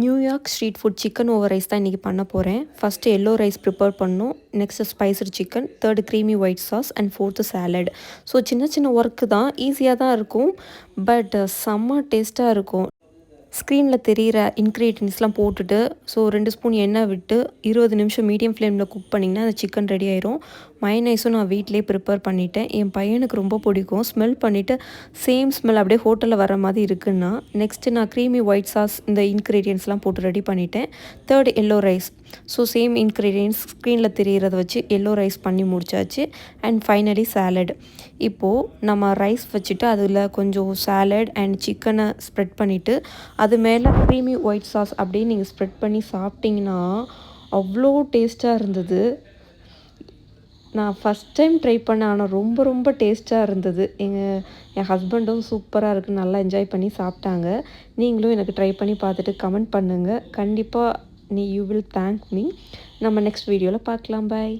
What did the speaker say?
New York street food chicken over rice தான் இன்றைக்கி பண்ண போகிறேன். ஃபஸ்ட்டு எல்லோ ரைஸ் ப்ரிப்பேர் பண்ணணும். Next spiced chicken, third creamy white sauce and fourth salad. So சின்ன சின்ன ஒர்க்கு தான், ஈஸியாக தான் இருக்கும். பட் செம்ம டேஸ்ட்டாக இருக்கும். ஸ்க்ரீனில் தெரிகிற இன்க்ரீடியன்ஸ்லாம் போட்டுட்டு ஸோ 2 ஸ்பூன் எண்ணெய் விட்டு 20 நிமிஷம் மீடியம் ஃப்ளேமில் குக் பண்ணிங்கன்னா அந்த சிக்கன் ரெடி ஆயிரும். மயனைஸும் நான் வீட்டிலே ப்ரிப்பேர் பண்ணிட்டேன். என் பையனுக்கு ரொம்ப பிடிக்கும். ஸ்மெல் பண்ணிவிட்டு சேம் ஸ்மெல் அப்படியே ஹோட்டலில் வர மாதிரி இருக்குன்னா நெக்ஸ்ட்டு நான் க்ரீமி ஒயிட் சாஸ் இந்த இன்க்ரீடியன்ஸ்லாம் போட்டு ரெடி பண்ணிட்டேன். Third yellow rice. So same ingredients ஸ்க்ரீனில் தெரிகிறத வச்சு எல்லோ ரைஸ் பண்ணி முடிச்சாச்சு. And finally salad. இப்போது நம்ம ரைஸ் வச்சுட்டு அதில் கொஞ்சம் சாலட் அண்ட் சிக்கனை ஸ்ப்ரெட் பண்ணிவிட்டு அது மேலே க்ரீமி ஒயிட் சாஸ் அப்படியே நீங்கள் ஸ்ப்ரெட் பண்ணி சாப்பிட்டிங்கன்னா அவ்வளோ டேஸ்ட்டாக இருந்தது. நான் ஃபஸ்ட் டைம் ட்ரை பண்ணேன். ஆனால் ரொம்ப ரொம்ப டேஸ்ட்டாக இருந்தது. என் ஹஸ்பண்டும் சூப்பராக இருக்குது, நல்லா என்ஜாய் பண்ணி சாப்பிட்டாங்க. நீங்களும் எனக்கு ட்ரை பண்ணி பார்த்துட்டு கமெண்ட் பண்ணுங்கள். கண்டிப்பாக யூ வில் தேங்க் மீ. நம்ம நெக்ஸ்ட் வீடியோவில் பார்க்கலாம். பாய்.